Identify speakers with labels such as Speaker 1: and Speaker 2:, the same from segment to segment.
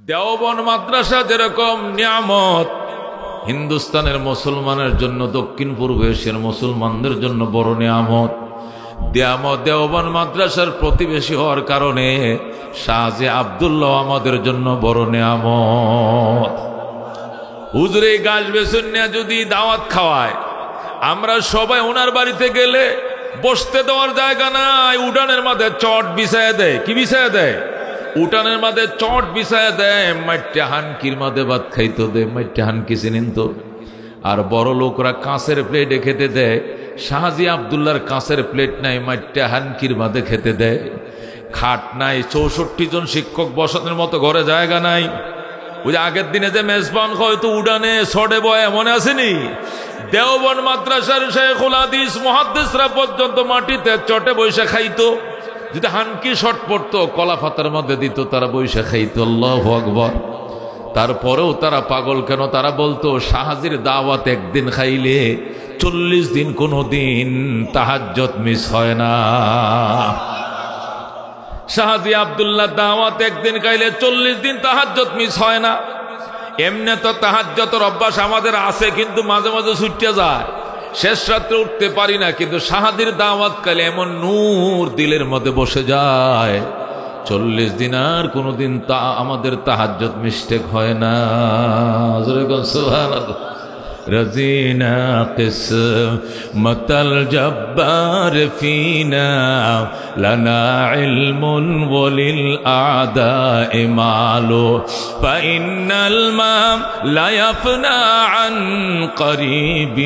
Speaker 1: দেওবন্দ মাদ্রাসা যেরকম নিয়ামত হিন্দুস্তানের মুসলমানের জন্য, দক্ষিণ পূর্ব এশিয়ার মুসলমানদের জন্য বড় নিয়ামত। দেওবন্দ মাদ্রাসার প্রতিবেশী হওয়ার কারণে শাহজি আব্দুল্লাহ আমাদের জন্য বড় নিয়ামত। হুজুরে গাছ বেসন নিয়ে যদি দাওয়াত খাওয়ায়, আমরা সবাই ওনার বাড়িতে গেলে বসতে দেওয়ার জায়গা নাই, উঠানের মাঝে চট বিছায় দেয়। কি বিছায় দেয়? উঠানের মাঝে চট বিছায় দেয়। মাইট্টা হানকির মাঝে ভাত খাইতো দেয়। মাইট্টা হানকি চিনেন তো? আর বড় লোকরা কাঁচের প্লেটে খেতে দেয়। শাহজি আব্দুল্লাহর কাঁচের প্লেট নাই, মাইট্টা হানকির মাঝে খেতে দেয়। খাট নাই, 64 জন শিক্ষক বসানোর মতো ঘরে জায়গা নাই। ওই যে আগের দিনে যে মেজবান হয়তো উডানে সড়ে বয়, মনে আসেনি? দেওবন্দ মাদ্রাসার শাইখুল হাদিস মুহাদ্দিসরা পর্যন্ত মাটিতে চটে বৈশা খাইতো। যদি হানকি শট পড়তো, কলা পাতার মধ্যে দিত, তারা বৈশা খাইতো। আল্লাহু আকবার। তারপরেও তারা পাগল কেন? তারা বলতো শাহজির দাওয়াত একদিন খাইলে 40 দিন কোনো দিন তাহাজ্জুদ মিস হয় না। শাহজি আব্দুল্লাহ দাওয়াত একদিন খাইলে 40 দিন তাহাজ্জুদ মিস হয় না। এমনি তো তাহাজ্জুদের অভ্যাস আমাদের আছে, কিন্তু মাঝে মাঝে ছুটে যায়, শেষ রাত্রে উঠতে পারি না। কিন্তু শাহজির দাওয়াত খাইলে এমন নূর দিলের মধ্যে বসে যায়, 40 দিন আর কোনোদিন আমাদের তাহাজ্জুদ মিস্টেক হয় না। সুবহানাল্লাহ। رزينا قسمة الجبار فينا لنا علم وللأعداء مال فإن الماء لا يفنى عن قريب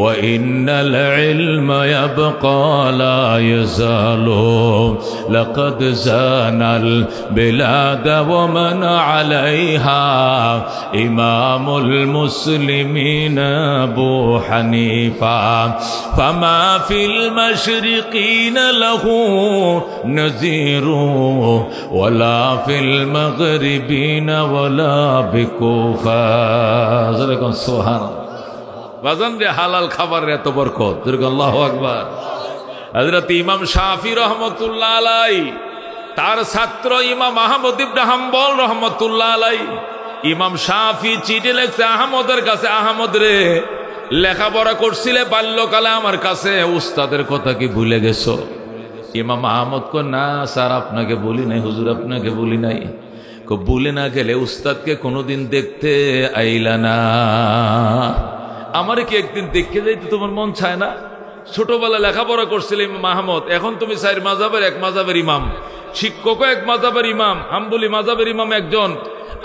Speaker 1: وإن العلم يبقى لا يزال لقد زان البلاد ومن عليها إمام المسلمين أبو حنيفة فما في المشرقين له نذير ولا في المغربين ولا بكوفة سبحان الله। বাজান রে, হালাল খাবার এত বরকত। আল্লাহু আকবার। হযরত ইমাম শাফি রহমাতুল্লাহ আলাইহি, তার ছাত্র ইমাম আহমদ ইবনে হাম্বল রহমাতুল্লাহ আলাইহি, ইমাম শাফি চিঠি লেখছে আহমদের কাছে, আহমদ রে, লেখাপড়া করছিলে বাল্যকালে আমার কাছে, উস্তাদের কথা কি ভুলে গেছো? ইমাম আহমদ কো, না স্যার, আপনাকে বলি নাই হুজুর, আপনাকে বলি নাই। কো, ভুলে না গেলে উস্তাদকে কোনোদিন দেখতে আইলা না? আমার কি একদিন দেখতে যাইতে তোমার মন চায় না? ছোটবেলা লেখাপড়া করছিলে ইমাম আহমদ, এখন তুমি 4 মাযহাবের এক মাযহাবের ইমাম, শিক্ষকও এক মাযহাবের ইমাম, হাম্বলি মাযহাবের ইমাম একজন,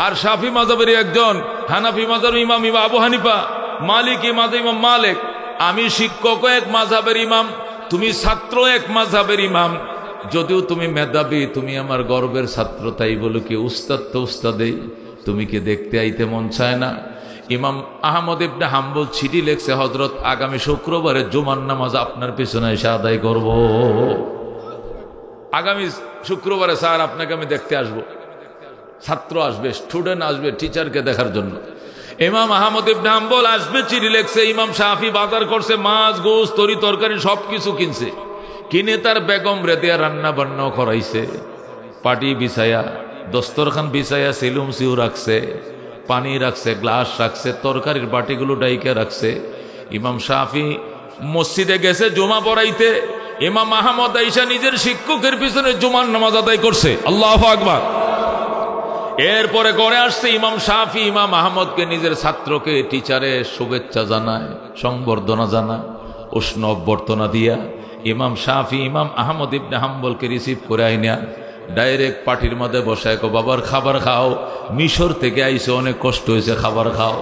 Speaker 1: আর শাফি মাযহাবের একজন, হানাফি মাযহাবের ইমাম ইমাম আবু হানিফা, মালিকি মাযহাব ইমাম মালিক। আমি শিক্ষকও এক মাযহাবের ইমাম, তুমি ছাত্র এক মাযহাবের ইমাম। যদিও তুমি মেধাবী, তুমি আমার গর্বের ছাত্র, তাই বলো কি উস্তাদ তো উস্তাদেই, তুমি কি দেখতে আইতে মন চায় না? ইমাম আহমদ ইবনে হাম্বল চিঠি লেখছে, হযরত আগামী শুক্রবারে জুমার নামাজ আপনার পিছনে এসে আদায় করব। আগামী শুক্রবারে স্যার আপনাকে আমি দেখতে আসবো। ছাত্র আসবে, স্টুডেন্ট আসবে টিচারকে দেখার জন্য। ইমাম আহমদ ইবনে হাম্বল আসবে, চিঠি লেখছে। ইমাম শাফি বাজার করছে, মাছ গোশত তরি তরকারি সবকিছু কিনছে, কিনে তার বেগম রে দিয়া রান্না বান্নাও করাইছে। পাটি বিছায়া, দস্তরখান বিছায়া, সেলুম সিউ রাখছে, পানি রাখছে, গ্লাস রাখছে, তরকারির বাটিগুলো ডাইকে রাখছে। ইমাম শাফি মসজিদে গেছে জুমা পড়াইতে, ইমাম আহমদ আইসা নিজের শিক্ষকের পিছনে জুমার নামাজ আদায় করছে। আল্লাহু আকবার। এরপরে করে আসছে ইমাম শাফি ইমাম আহমদকে, নিজের ছাত্রকে, টিচারের শুভেচ্ছা জানায়, সংবর্ধনা জানায়, উষ্ণ অভ্যর্থনা দিয়া ইমাম শাফি ইমাম আহমদ ইবনে হাম্বলকে রিসিভ করে আইনা ডাইরেক্ট পার্টির মধ্যে বসায়, কো বাবার খাবার খাও, মিশর থেকে আইসে, অনেক কষ্ট হয়েছে, খাবার খাও।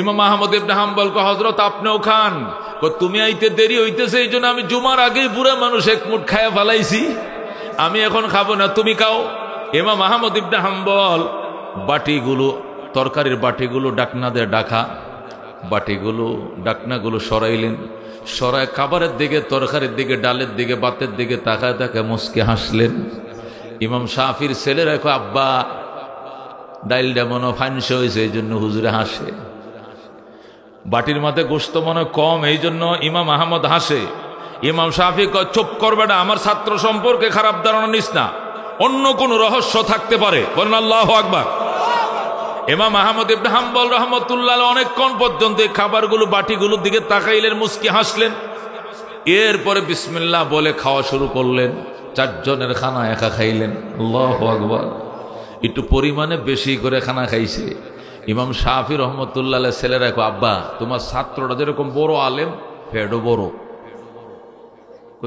Speaker 1: ইমাম আহমদ ইবনে হাম্বল কো, হযরত আপনিও খান। কো, তুমি আইতে দেরি হইতেছে, এই জন্য আমি জুমার আগেই বুড়া মানুষ এক মুঠ খায়া ফেলাইছি, আমি এখন খাবো না, তুমি খাও। ইমাম আহমদ ইবনে হাম্বল বাটিগুলো, তরকারির বাটিগুলো ডাকনা দিয়ে ডাকা, বাটিগুলো ডাকনাগুলো সরাইলেন, সরায় খাবারের দিকে, তরকারির দিকে, ডালের দিকে, ভাতের দিকে তাকায় তাকায় মুচকে হাসলেন। ইমাম শাফির ছেলেরা কয়, আব্বা ডাইলটা মনে ফাইনস হয়েছে, এই জন্য হুজুরে হাসে। বাটির মাঝে গোশত মনে কম, এই জন্য ইমাম আহমদ হাসে। ইমাম শাফি কয়, চুপ করবে না, আমার ছাত্র সম্পর্কে খারাপ ধারণা নিস না। অন্য কোন রহস্য থাকতে পারে? বলেন আল্লাহু আকবার। ইমাম আহমদ ইবনে হাম্বল রাহমাতুল্লাহ অনেকক্ষণ পর্যন্ত এই খাবারগুলো বাটিগুলোর দিকে তাকাইলেন, মুস্কি হাসলেন, এরপরে বিসমিল্লাহ বলে খাওয়া শুরু করলেন। 4 জনের খানা একা খাইলেন। আল্লাহু আকবার। একটু পরিমাণে বেশি করে খানা খাইছে। ইমাম শাফি রহমতুল্লাহ ছেলেরা কো, আব্বা তোমার ছাত্রটা যেরকম বড় আলেম, ফেডও বড়।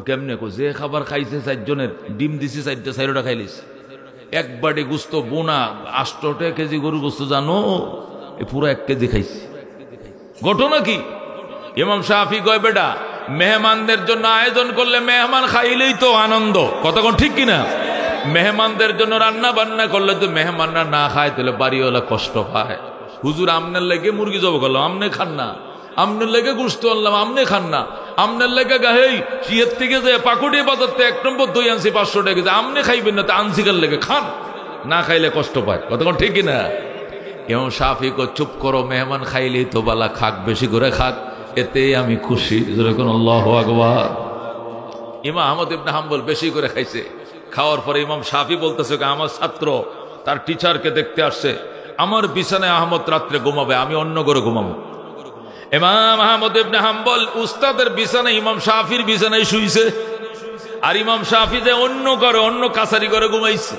Speaker 1: কেমনে? যে খাবার খাইছে 4 জনের, ডিম দিছি 4টা খাইলিস, এক বাটি গুস্ত বোনা 8 কেজি গরু গোস্ত, জানো এ পুরো 1 কেজি খাইছে। ঘটনা কি? ইমাম শাফি কয়, বেটা মেহমানদের জন্য আয়োজন করলে মেহমান খাইলেই তো আনন্দ, কতক্ষণ ঠিক কিনা? মেহমানদের জন্য রান্না বান্না করলে তো মেহমানরা না খায়, তাহলে বাড়িওয়ালা কষ্ট পায়। হুজুর আমনের লেগে মুরগি জব করলাম, আমনে খান না। আমনের লেগে গুস্ত আনলাম, আমনে খান না। আমনের লেগে গাহেই সিয়ের থেকে যে পাকুড়ি বাজারতে 1 নম্বর দই আনছি 500 টাকা, আমনে খাইবেন না, তা আনছি কার লেগে খান, না খাইলে কষ্ট পায়, কতক্ষণ ঠিক কিনা? ইমাম শাফি কো, চুপ করো, মেহমান খাইলেই তো বালা, খাক, বেশি করে খাক, এতেই আমি খুশি। যেরকম আল্লাহু আকবার। ইমাম আহমদ ইবনে হাম্বল বেশি করে খাইছে। খাওয়ার পরে ইমাম শাফি বলতেছে, আমার ছাত্র তার টিচারকে দেখতে আসছে, আমার বিছানায় আহমদ রাত্রে ঘুমাবে, আমি অন্য ঘরে ঘুমাবো। ইমাম আহমদ ইবনে হাম্বল উস্তাদের বিছানায় ইমাম শাফির বিছানায় শুইছে, আর ইমাম শাফি যে অন্য ঘরে, অন্য কাছারি ঘরে ঘুমাইছে।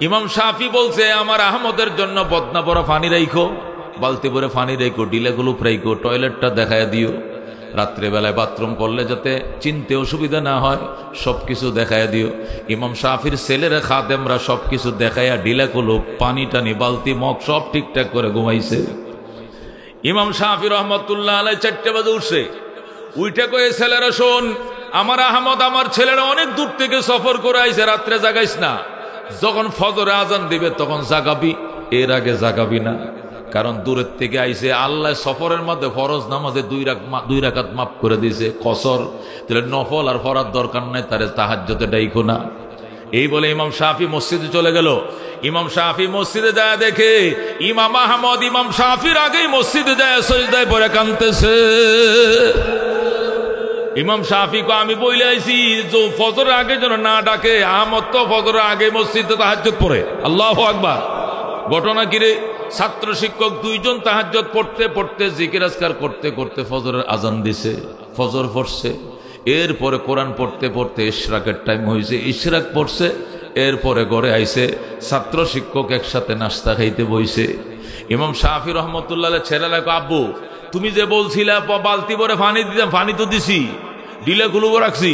Speaker 1: ইমাম শাফি বলছে, আমার আহমদের জন্য বদনা ভরা পানি রাইখো, বালতি ভরে পানি রাইখো, ডিলেগুলো রাইখো, টয়লেটটা দেখায় দিও, রাত্রেবেলায় বাথরুম করলে যাতে চিনতে অসুবিধা না হয়, সবকিছু দেখায় দিও। ইমাম শাফির ছেলেরা খাদেমরা সবকিছু দেখাইয়া ডিলাগুলো, পানি টানি, বালতি মগ সব ঠিকঠাক করে ঘুমাইছে। ইমাম শাফি রহমতুল্লাহ আলাই 4টে বাজে উঠছে, উইটা কয়ে, ছেলেরা শোন, আমার আহমদ আমার ছেলেরা অনেক দূর থেকে সফর করে আইছে, রাত্রে জাগাইস না, যখন ফজরে আজান দিবে তখন জাগাবি, এর আগে জাগাবি না। কারণ দূরের থেকে আইছে, আল্লাহ সফরের মধ্যে ফরজ নামাজে 2 রাকাত মাফ করে দিয়েছে, কসর, তাহলে নফল আর ফরার দরকার নাই, তারে তাহাজ্জুদে ডাইকো না। এই বলে ইমাম শাফি মসজিদে চলে গেল। ইমাম শাফি মসজিদে যায়, দেখে ইমাম আহমদ ইমাম শাফির আগেই মসজিদে যায় সিজদায় পড়ে কাঁদতেছে। ইমাম শাফি কো, আমি বইলে আইছি যে ফজরের আগে যেন না ডাকে, আহমদ তো ফজরের আগে মসজিদে তাহাজ্জুদ পড়ে। আল্লাহু আকবার। ঘটনা কিরে? ছাত্র শিক্ষক 2 জন তাহাজ্জুদ পড়তে পড়তে, জিকির আজকার করতে করতে ফজরের আজান দিছে, ফজর পড়ছে, এরপরে কোরআন পড়তে পড়তে ইশরাকের টাইম হয়েছে, ইশরাক পড়ছে, এরপরে ঘরে আইছে, ছাত্র শিক্ষক একসাথে নাস্তা খাইতে বইছে। ইমাম শাফি রহমতুল্লাহ ছেলেরা, আব্বু তুমি যে বলছিলা বালতি ভরে পানি দিতাম, পানি তো দিছি, ডিলেগুলো রাখছি,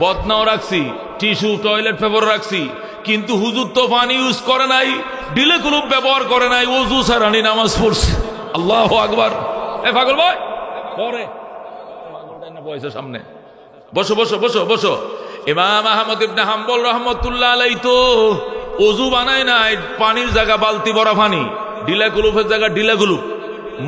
Speaker 1: বদনাও রাখছি, টিস্যু, টয়লেট পেপার রাখছি, কিন্তু হুজুর তো পানি ইউজ করে নাই, ডিলেগুলো ব্যবহার করে নাই, ওযু ছাড়ানি নামাজ পড়ছে। আল্লাহু আকবার। এ পাগল ভাই, পরে বয়সের সামনে বসো বসো বসো বসো। ইমাম আহমদ ইবনে হাম্বল রাহমাতুল্লাহ আলাইহি তো ওযু বানায় নাই, পানির জায়গা বালতি ভরা পানি, ডিলাগুলুফের জায়গা ডিলাগুলুপ,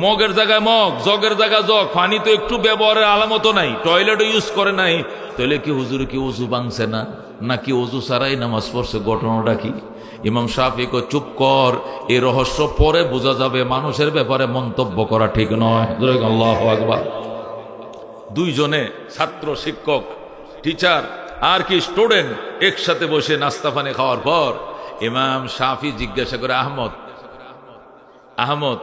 Speaker 1: মগের জায়গায় মগ, জগের জায়গা জগ, পানি তো একটু ব্যবহারের আলামত নাই, টয়লেটও ইউজ করে নাই, তাহলে কি হুজুর কি ওযু ভাঙছে না, নাকি ওযু ছাড়াই নামাজ পড়ছে? ঘটনাটা কি? ইমাম শাফি কো, চুপ কর, এই রহস্য পরে বোঝা যাবে, মানুষের ব্যাপারে মন্তব্য করা ঠিক নয়। আল্লাহু আকবার। 2 জনে ছাত্র শিক্ষক টিচার আর কি স্টুডেন্ট একসাথে বসে নাস্তা পানি খাওয়ার পর ইমাম শাফি জিজ্ঞাসা করে, আহমদ আহমদ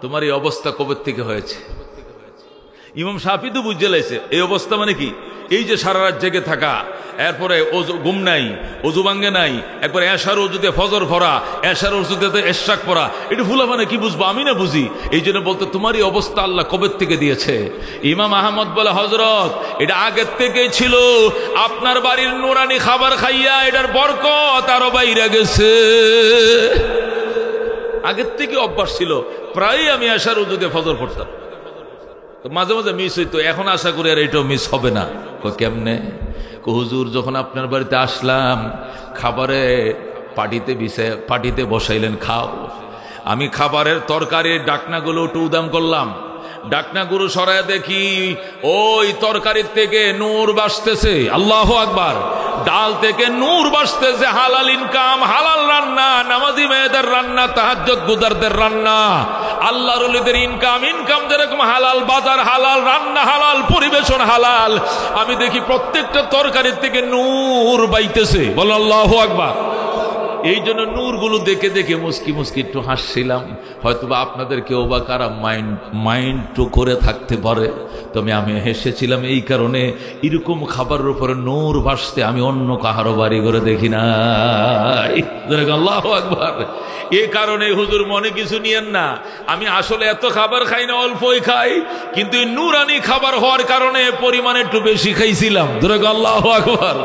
Speaker 1: তোমার এই অবস্থা কবে থেকে হয়েছে? ইমাম শাফি তো বুঝে লাইছে এই অবস্থা মানে কি, এই যে সারা রাত জেগে থাকা, এরপরে ঘুম নাই, ওযু ভাঙ্গে নাই, একবার এশার ওযুতে ফজর পড়া, এশার ওযুতে ইশরাক পড়া, এটা ভুলা মানে কি বুঝবো? আমি না বুঝি, এই জন্য বলতে তোমার এই অবস্থা আল্লাহ কবে থেকে দিয়েছে? ইমাম আহমদ বলে, হযরত এটা আগের থেকেই ছিল, আপনার বাড়ির নুরানি খাবার খাইয়া এটার বরকত আরো বাইরে গেছে, আগের থেকে অভ্যাস ছিল, প্রায় আমি এশার ওযুতে ফজর পড়তাম, তো মাঝে মাঝে মিস হইতো, এখন আশা করি আর এটাও মিস হবে না। কেমনে? হুজুর যখন আপনার বাড়িতে আসলাম, খাবারে পাটিতে বসাইলেন, খাও, আমি খাবারের তরকারির ডাকনাগুলো একটু উদাম করলাম, ডাকনাগুলো সরায় দেখি ওই তরকারির থেকে নূর বাসতেছে। আল্লাহু আকবার। ডাল থেকে নূর বাসতেছে, হালাল ইনকাম, হালাল রান্না, নামাজি মেয়েদের রান্না, তাহাজ্জুদ গুজারদের রান্না, আল্লাহর ওলিদের ইনকাম যেরকম হালাল, বাজার হালাল, রান্না হালাল, পরিবেশন হালাল। আমি দেখি প্রত্যেকটা তরকারির থেকে নূর বাইতেছে, বলো আল্লাহু আকবার। এই জন্য নূরগুলো দেখে দেখে মুস্কি মুস্কি একটু হাসছিলাম। হয়তোবা আপনাদের কেউ বা কারা মাইন্ড টু করে থাকতে পারে, তবে আমি হেসেছিলাম এই কারণে, এরকম খাবারের উপরে নূর ভাসতে আমি অন্য কাহারো বাড়ি করে দেখি না। আল্লাহু আকবার। এ কারণে হুজুর মনে কিছু নিয়েন না, আমি আসলে এত খাবার খাই না, অল্পই খাই, কিন্তু নূরানি খাবার হওয়ার কারণে পরিমাণে একটু বেশি খাইছিলাম। আল্লাহু আকবার।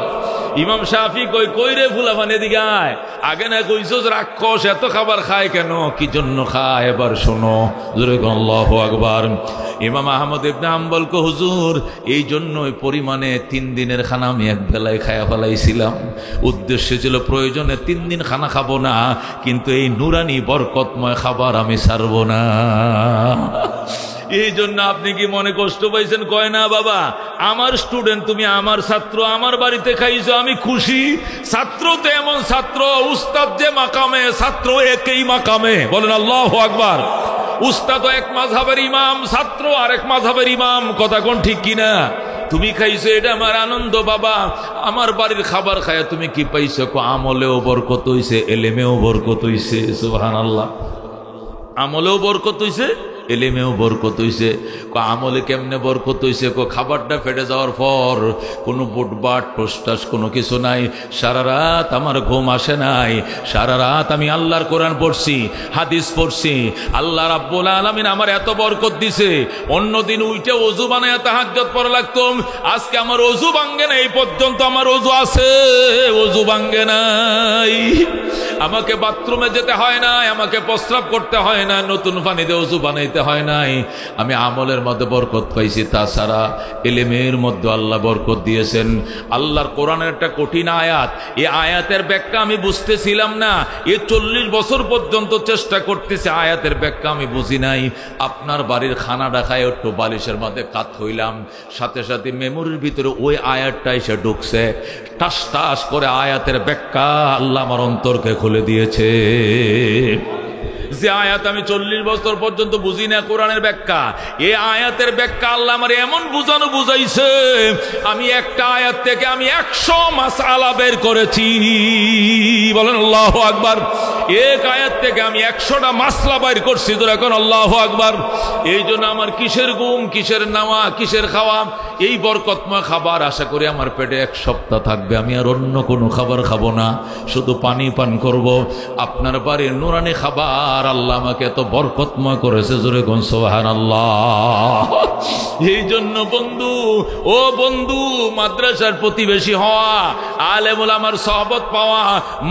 Speaker 1: ইমাম শাফি কই রে ফুলাফান এদিকে আয়, আগে না কইছস রাক্ষস এত খাবার খায় কেন, কি জন্য খায়, এবার শোনো। আল্লাহু আকবার। ইমাম আহমদ ইবনে হাম্বল কো হুজুর এই জন্য ওই পরিমাণে 3 দিনের খানা আমি এক বেলায় খায়া ফেলাইছিলাম। উদ্দেশ্য ছিল প্রয়োজনে 3 দিন খানা খাবো না, কিন্তু এই নুরানি বরকতময় খাবার আমি ছাড়বো না। এই জন্য আপনি কি মনে কষ্ট পাইছেন? কয় না বাবা, আমার স্টুডেন্ট, তুমি আমার ছাত্র, আমার বাড়িতে খাইছো, আমি খুশি। ছাত্র তো এমন ছাত্র, উস্তাদ যে মাকামে, ছাত্র একই মাকামে, বলেন আল্লাহু আকবার। উস্তাদ এক মাযহাবের ইমাম, ছাত্র আরেক মাযহাবের ইমাম, কথা কোন ঠিক কিনা? তুমি খাইছো, এটা আমার আনন্দ বাবা। আমার বাড়ির খাবার খায়া তুমি কি পাইছো? আমলেও বরকত হইছে, এলেমেও বরকত হইছে। সুবহানাল্লাহ। আমলেও বরকত হইছে, এলেমেও বরকত হইছে। আমলে কেমনে বরকত হইছে? খাবারটা ফেটে যাওয়ার পর কোনো বুটবাট টোস্টাস কোনো কিছু নাই, সারা রাত আমার ঘুম আসে নাই, সারা রাত আমি আল্লাহর কোরআন পড়ছি, হাদিস পড়ছি। আল্লাহ রাব্বুল আলামিন আমার এত বরকত দিছে, অন্যদিন উইটে ওযু বানায়া তাহাজ্জুদ পড়া লাগতাম, আজকে আমার ওযু ভাঙ্গে না, এই পর্যন্ত আমার ওযু আছে, ওযু ভাঙ্গে নাই। আমাকে বাথরুমে যেতে হয় না, আমাকে প্রস্রাব করতে হয় না, নতুন পানিতে ওযু বানাইতে হয় নাই। আমি আমলের মধ্যে বরকত পাইছি, তাছাড়া ইলমের মধ্যে আল্লাহ বরকত দিয়েছেন। আল্লাহর কোরআনের একটা কঠিন আয়াত, এই আয়াতের ব্যাখ্যা আমি বুঝতেছিলাম না, 40 বছর পর্যন্ত চেষ্টা করতেছি, আয়াতের ব্যাখ্যা আমি বুঝি নাই। আপনার বাড়ির খানাটা খায় একটু বালিশের মধ্যে কাত হইলাম, সাথে সাথে মেমোরির ভিতরে ওই আয়াতটা এসে ঢুকছে, টাস টাস করে আয়াতের ব্যাখ্যা আল্লাহ আমার অন্তরকে খুলে দিয়েছে। যে আয়াত আমি 40 বছর পর্যন্ত বুঝি না কোরআনের ব্যাখ্যা, এই আয়াতের ব্যাখ্যা আল্লাহ আমার এমন বুঝাইছে, আমি একটা আয়াত থেকে আমি 100 মাসআলা বের করেছি, বলেন আল্লাহু আকবার। এক আয়াত থেকে আমি 100টা মাসলা বের করছি, তো এখন আল্লাহু আকবার। এই জন্য আমার কিসের ঘুম, কিসের নাওয়া, কিসের খাওয়া, এই বরকতময় খাবার আশা করি আমার পেটে 1 সপ্তাহ থাকবে। আমি আর অন্য কোনো খাবার খাবো না, শুধু পানি পান করব। আপনার বাড়ির নুরানি খাবার আল্লাহ আমাকে এত বরকতময় করেছে, জোরে কোন সুবহানাল্লাহ। এই জন্য বন্ধু, ও বন্ধু, মাদ্রাসার প্রতিবেশী হওয়া, আলেম ওলামার সহবত পাওয়া,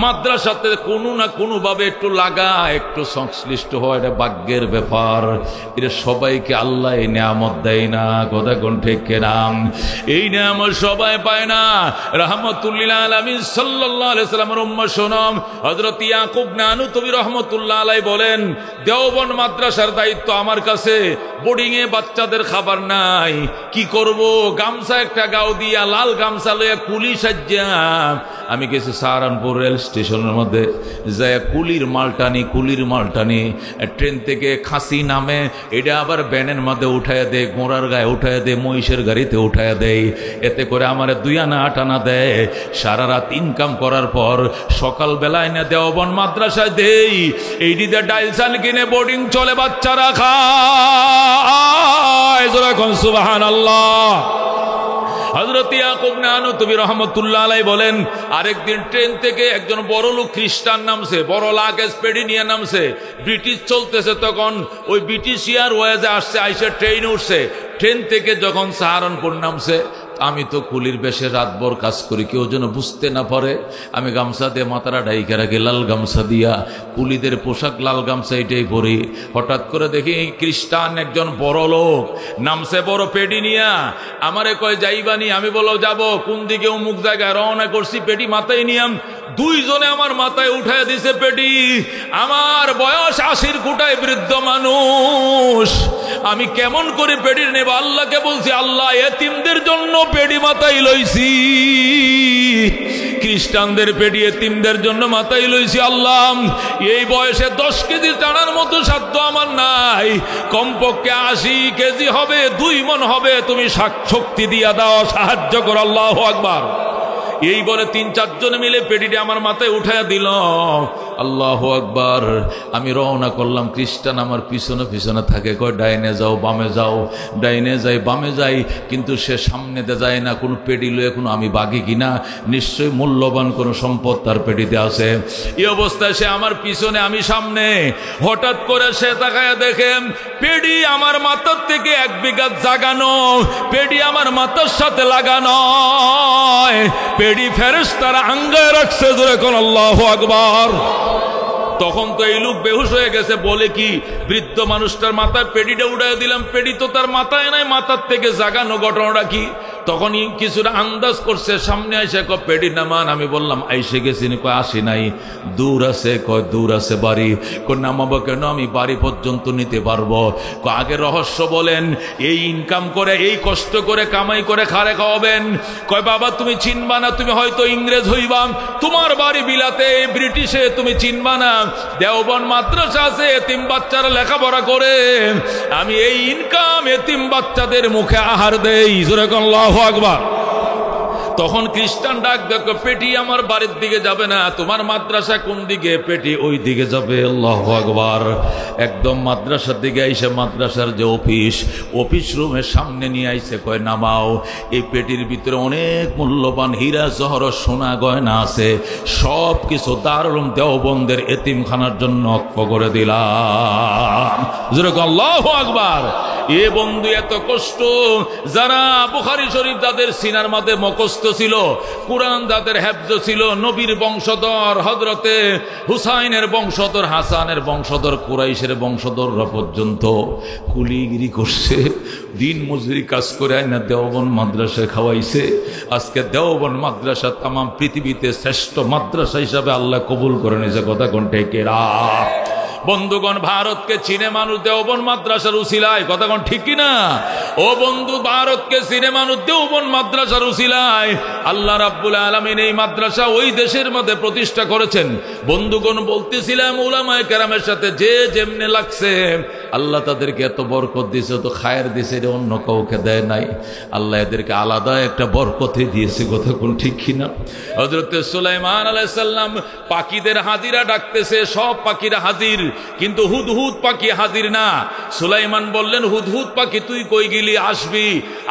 Speaker 1: মাদ্রাসাতে কোনো না কোনো ভাবে একটু লাগা, একটু সংশ্লিষ্ট হওয়া, এটা ভাগ্যের ব্যাপার। এটা সবাইকে আল্লাহ এই নিয়ামত দেয় না, কথা কোন ঠিক কিনা? এই নিয়ামত সবাই পায় না। রাহমাতুল লিল আলামিন সাল্লাল্লাহু আলাইহি সাল্লামের উম্মত শোনম, হযরত ইয়াকুব নানুতুবি রাহমাতুল্লাহ আলাইহি বলেন, দেওবন্দ মাদ্রাসার দায়িত্ব আমার কাছে, বোর্ডিং এ বাচ্চাদের খাবার নাই, কি করব? গামছা একটা গাও দিয়া, লাল গামছা লইয়া কুলি সাজ্জা আমি গেছি সাহারানপুর রেল স্টেশনের মধ্যে, যায় কুলির মালটানি ট্রেন থেকে খাসি নামে, এটা আবার ব্যানের মধ্যে উঠাইয়া দেয়, ঘোড়ার গায়ে উঠাইয়া দেয়, মহিষের গাড়িতে উঠাইয়া দেয়, এতে করে আমার 2 আনা 8 আনা দেয়। সারা রাত ইনকাম করার পর সকালবেলায় না দেওবন্দ মাদ্রাসায় দেই, এইটিতে ডাইল চাল কিনে বোর্ডিং চলে, বাচ্চারা খায়, যখন সুবহানাল্লাহ। হযরত ইয়াকুব নানুতুবি রাহমাতুল্লাহ আলাইহি বলেন, আরেকদিন ট্রেন থেকে একজন বড় লোক খ্রিস্টান নামছে, বড় লাগেজ পেডি নিয়ে নামছে, ব্রিটিশ চলতেছে তখন, ওই ব্রিটিশিয়ার ওয়াজে আসছে, আইসা ট্রেনে উঠছে, ট্রেন থেকে যখন সাহারানপুর নামছে, আমি তো কুলির বেশে রাতভর কাজ করি, কেউ যেন বুঝতে না পারে, আমি গামছা দিয়ে মাথাটা ঢাইকে রাখি, লাল গামছা দিয়া, কুলিদের পোশাক লাল গামছা, এটাই পরি। হঠাৎ করে দেখি খ্রিস্টান একজন বড় লোক নামছে, বড় পেডি নিয়া, আমারে কয় যাইবানি? আমি বলো যাব। কোন দিকে? অমুক জায়গায় রওনা করছি, পেডি মাথায় নিয়াম, 2 জনে আমার মাথায় উঠায় দিছে পেডি। আমার বয়স 80-র কোটায়, বৃদ্ধ মানুষ, আমি কেমন করে পেডি নেব? আল্লাহকে বলছি, আল্লাহ এতিমদের জন্য পেডি মাথায় লইছি, খ্রিস্টানদের পেটি এতিমদের জন্য মাথায় লইছি। আল্লাহ, এই বয়সে 10 কেজি টানার মতো সাধ্য আমার নাই, কমপক্ষে 80 কেজি হবে, 2 মণ হবে, তুমি শক্তি দিয়া দাও, সাহায্য করো। আল্লাহু আকবার। এই বলে 3-4 জন মিলে পেটিটা আমার মাথায় উঠাইয়া দিল। আল্লাহু আকবার। আমি রওনা করলাম। খ্রিস্টান আমার পিছনে পিছনে থাকে, কয় ডাইনে যাও বামে যাও, ডাইনে যাই বামে যাই, কিন্তু সে সামনেতে যায় না। কোনো পেটি লয়ে কোনো আমি বাগি কিনা, নিশ্চয়ই মূল্যবান কোনো সম্পদ তার পেটিতে আছে। এই অবস্থায় সে আমার পিছনে, আমি সামনে। হঠাৎ করে সে তাকায়া দেখে পেটি আমার মাথার থেকে 1 বিঘা জাগানো, পেটি আমার মাথার সাথে লাগানো, পেটি ফেরেশতারা আঙ্গায় রাখছে। জোরে কোন আল্লাহু আকবার। তখন তো এই লোক বেহুশ হয়ে গেছে। বলে কি, বৃদ্ধ মানুষটার মাথায় পেটিটা উঠাই দিলাম, পেটি তো তার মাথায় নাই, মাথার থেকে জাগানো, ঘটনাটা কি? তখনই কিছুটা আন্দাজ করছে, সামনে আইসে কয় পেটি নামান। আমি বললাম আইসে গেছি, কয় আসি নাই, দূর আছে। কয় দূর আছে বাড়ি। কয় নামাবো কেন, আমি বাড়ি পর্যন্ত নিতে পারবো। কয় আগে রহস্য বলেন, এই ইনকাম করে, এই কষ্ট করে কামাই করে খারে খাওয়াবেন। কয় বাবা তুমি চিনবা না, তুমি হয়তো ইংরেজ হইবা, তোমার বাড়ি বিলাতে, ব্রিটিশে, তুমি চিনবা না। দেওবন্দ মাদ্রাসা আছে, এতিম বাচ্চারা লেখাপড়া করে, আমি এই ইনকাম এতিম বাচ্চাদের মুখে আহার দেই। জোরে কোন আল্লাহু আকবার। তখন খ্রিস্টান ডাক দেখো, পেটি আমার বাড়ির দিকে যাবে না, তোমার মাদ্রাসা কোন দিকে? পেটি ওই দিকে যাবে। আল্লাহু আকবার। একদম মাদ্রাসার দিকে আইসে, মাদ্রাসার যে অফিস রুমের সামনে নিয়ে আইসে, কয় নামাও। এই পেটির ভিতরে অনেক মূল্যবান হীরা জহরত সোনা গয়না আছে, সব কিছু দারুল দেওবন্দের এতিমখানার জন্য অক্ষ করে দিলাম। যেরকম আল্লাহু আকবার। এ বন্ধু, এত কষ্ট। যারা বুখারী শরীফ যাদের সিনার মধ্যে মুখস্থ ছিল, কুরআন যাদের হেফজ ছিল, নবীর বংশধর হযরতে হুসাইনের বংশধর, হাসানের বংশধর, কুরাইশের বংশধররা পর্যন্ত কুলিগিরি করছে, দিন মজুরি কাজ করে আইনা দেওবন্দ মাদ্রাসায় খাওয়াইছে। আজকে দেওবন্দ মাদ্রাসা তাম পৃথিবীতে শ্রেষ্ঠ মাদ্রাসা হিসাবে আল্লাহ কবুল করে নিয়েছে। কথা কোন টেকেরা? বন্ধুগণ, ভারতকে চিনে মানুষ দেওবন্দ মাদ্রাসার উসিলায়। কথা কোন ঠিক কিনা? ও বন্ধু, ভারতকে চিনে মানুষ দেওবন্দ মাদ্রাসার উসিলায়। আল্লাহ রাব্বুল আলামিন এই মাদ্রাসা ওই দেশের মধ্যে প্রতিষ্ঠা করেছেন। বন্ধুগণ, বলতেছিলাম উলামায়ে কেরামের সাথে যে যেমনে লাগছে, আল্লাহ তাদেরকে এত বরকত দিয়েছে, তো খায়ের দিয়েছে, এটা অন্য কাউকে দেয় নাই। আল্লাহ এদেরকে আলাদা একটা বরকতে দিয়েছে। কথা কোন ঠিক কিনা? হযরত সুলাইমান আলাইহিস সালাম পাখিদের হাজিরা ডাকতেছে, সব পাখিরা হাজির, কিন্তু হুদহুদ পাখি হাজির না। সুলাইমান বললেন, হুদহুদ পাখি তুই কই গেলি? আসবি,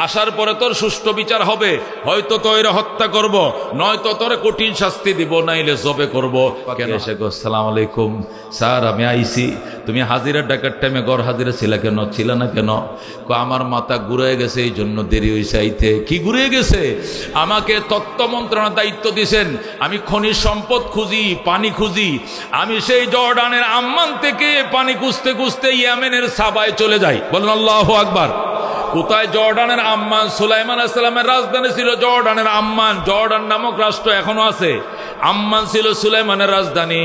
Speaker 1: আসার পরে তোর সুষ্ঠু বিচার হবে, হয়তো তোর হত্যা করব, নয়তো তোর কঠিন শাস্তি দিব, নাইলে জবে করব। কেন? আসসালামু আলাইকুম স্যার, আমি আইছি। তুমি হাজিরা ডাকার টাইমে ঘর হাজিরা ছিলা কেন? ছিল না কেন? আমার মাথা ঘুরে গেছে, এই জন্য দেরি হয়েছে আইতে। কি ঘুরে গেছে? আমাকে তত্ত্ব মন্ত্রণার দায়িত্ব দিয়েছেন, আমি খনিজ সম্পদ খুঁজি, পানি খুঁজি। আমি সেই জর্ডানের আম্মান থেকে পানি খুঁজতে খুঁজতে ইয়েমেনের সাবায় চলে যাই। বলুন আল্লাহু আকবার। কোথায়? জর্ডানের আম্মান। সুলাইমান আলাইহিস সালামের রাজধানী ছিল জর্ডানের আম্মান। জর্ডান নামক রাষ্ট্র এখনো আছে। আম্মান ছিল সুলাইমানের রাজধানী।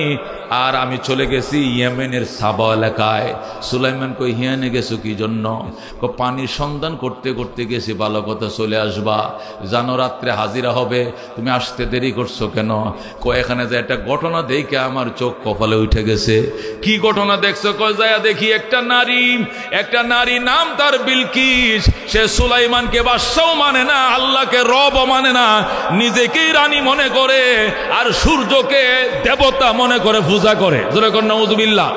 Speaker 1: আর আমি চলে গেছি ইয়েমেনের সাবা এলাকায়। সুলাইমান কই, হিয়ানে গেছো কি জন্য? পানির সন্ধান করতে করতে গেছি। ভালো কথা, চলে আসবা, জানো রাত্রে হাজিরা হবে, তুমি আসতে দেরি করছো কেন? এখানে যে একটা ঘটনা দেখে আমার চোখ কপালে উঠে গেছে। কি ঘটনা দেখছো? যায় দেখি একটা নারী, নাম তার বিলকিস। সে সুলাইমানকে বাদশাও মানে না, আল্লাহকে রব মানে না, নিজেকেই রানী মনে করে, আর সূর্যকে দেবতা মনে করে পূজা করে। যেরকম নাউজুবিল্লাহ।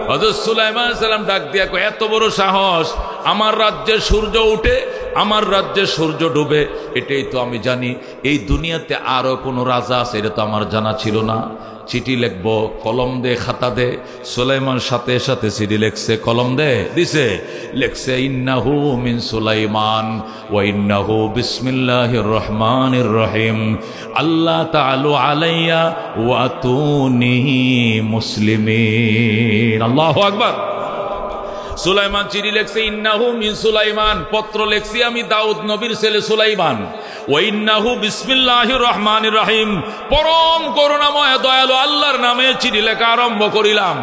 Speaker 1: হযরত সুলাইমান আলাইহিস সালাম ডাক দিয়া কয়, এত বড় সাহস! আমার রাজ্যে সূর্য উঠে, আমার রাজ্যে সূর্য ডুবে, এটাই তো আমি জানি। এই দুনিয়াতে আরো কোনো রাজা আছে, এটা তো আমার জানা ছিল না। চিঠি লিখবো, কলম দে, খাতা দে। সুলাইমান সাথে সাথে চিঠি লিখছে, কলম দে, দিছে, লিখছে ইন্নাহু মিন সুলাইমান ওয়া ইন্নাহু বিসমিল্লাহির রহমানির রহিম, আল্লাহ তাআলু আলাইয়া ওয়া আতুনি মুসলিমিন। আল্লাহু আকবার। সুলাইমান চিঠি লেখছে, ইন্নাহু মিন সুলাইমান, পত্র লেখছি আমি দাউদ নবীর ছেলে সুলাইমান। ওয়া ইন্নাহু বিসমিল্লাহির রহমানির রহিম, পরম করুণাময় দয়ালু আল্লাহর নামে চিঠি লেখা আরম্ভ করিলাম।